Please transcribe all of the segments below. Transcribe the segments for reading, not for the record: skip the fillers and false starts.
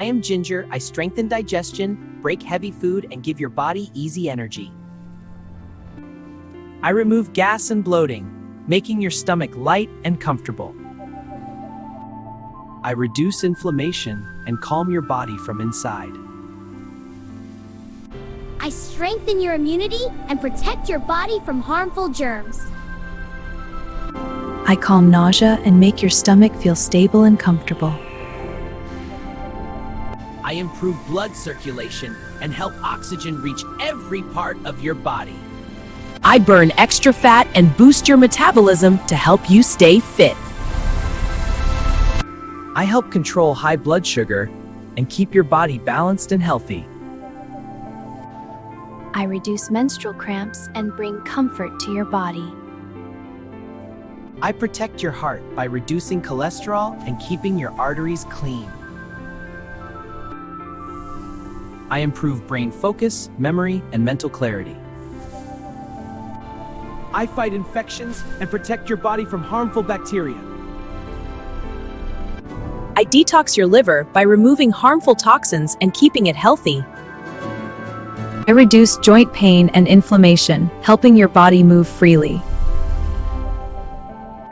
I am ginger. I strengthen digestion, break heavy food, and give your body easy energy. I remove gas and bloating, making your stomach light and comfortable. I reduce inflammation and calm your body from inside. I strengthen your immunity and protect your body from harmful germs. I calm nausea and make your stomach feel stable and comfortable. I improve blood circulation and help oxygen reach every part of your body. I burn extra fat and boost your metabolism to help you stay fit. I help control high blood sugar and keep your body balanced and healthy. I reduce menstrual cramps and bring comfort to your body. I protect your heart by reducing cholesterol and keeping your arteries clean. I improve brain focus, memory, and mental clarity. I fight infections and protect your body from harmful bacteria. I detox your liver by removing harmful toxins and keeping it healthy. I reduce joint pain and inflammation, helping your body move freely.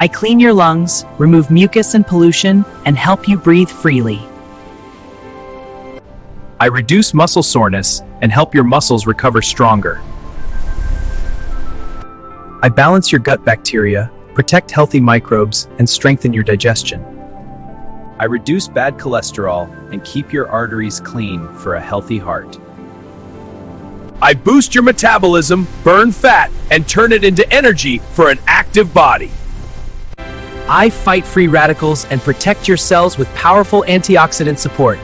I clean your lungs, remove mucus and pollution, and help you breathe freely. I reduce muscle soreness and help your muscles recover stronger. I balance your gut bacteria, protect healthy microbes, and strengthen your digestion. I reduce bad cholesterol and keep your arteries clean for a healthy heart. I boost your metabolism, burn fat, and turn it into energy for an active body. I fight free radicals and protect your cells with powerful antioxidant support.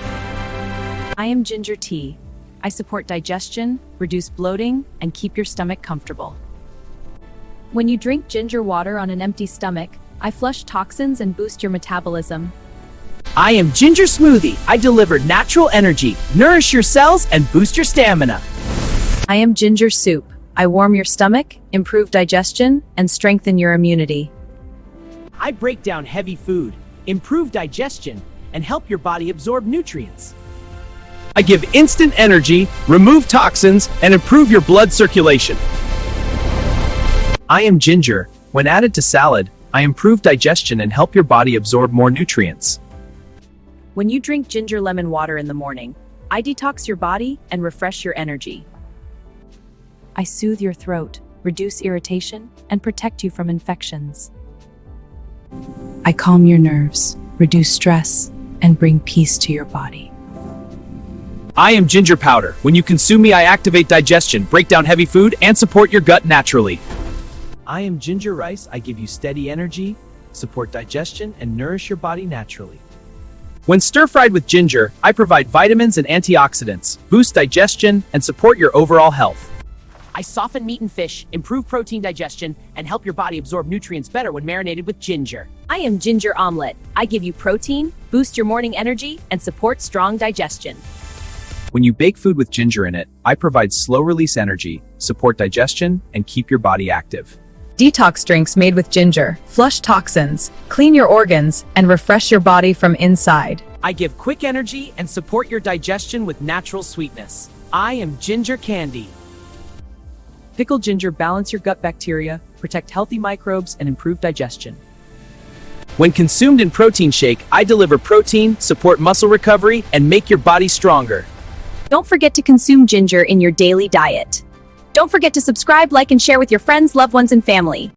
I am ginger tea. I support digestion, reduce bloating, and keep your stomach comfortable. When you drink ginger water on an empty stomach, I flush toxins and boost your metabolism. I am Ginger Smoothie. I deliver natural energy, nourish your cells, and boost your stamina. I am ginger soup. I warm your stomach, improve digestion, and strengthen your immunity. I break down heavy food, improve digestion, and help your body absorb nutrients. I give instant energy, remove toxins, and improve your blood circulation. I am ginger. When added to salad, I improve digestion and help your body absorb more nutrients. When you drink ginger lemon water in the morning, I detox your body and refresh your energy. I soothe your throat, reduce irritation, and protect you from infections. I calm your nerves, reduce stress, and bring peace to your body. I am ginger powder. When you consume me, I activate digestion, break down heavy food, and support your gut naturally. I am ginger rice. I give you steady energy, support digestion, and nourish your body naturally. When stir-fried with ginger, I provide vitamins and antioxidants, boost digestion, and support your overall health. I soften meat and fish, improve protein digestion, and help your body absorb nutrients better when marinated with ginger. I am ginger omelet. I give you protein, boost your morning energy, and support strong digestion. When you bake food with ginger in it, I provide slow-release energy, support digestion, and keep your body active. Detox drinks made with ginger, flush toxins, clean your organs, and refresh your body from inside. I give quick energy and support your digestion with natural sweetness. I am ginger candy. Pickled ginger balance your gut bacteria, protect healthy microbes, and improve digestion. When consumed in protein shake, I deliver protein, support muscle recovery, and make your body stronger. Don't forget to consume ginger in your daily diet. Don't forget to subscribe, like, and share with your friends, loved ones, and family.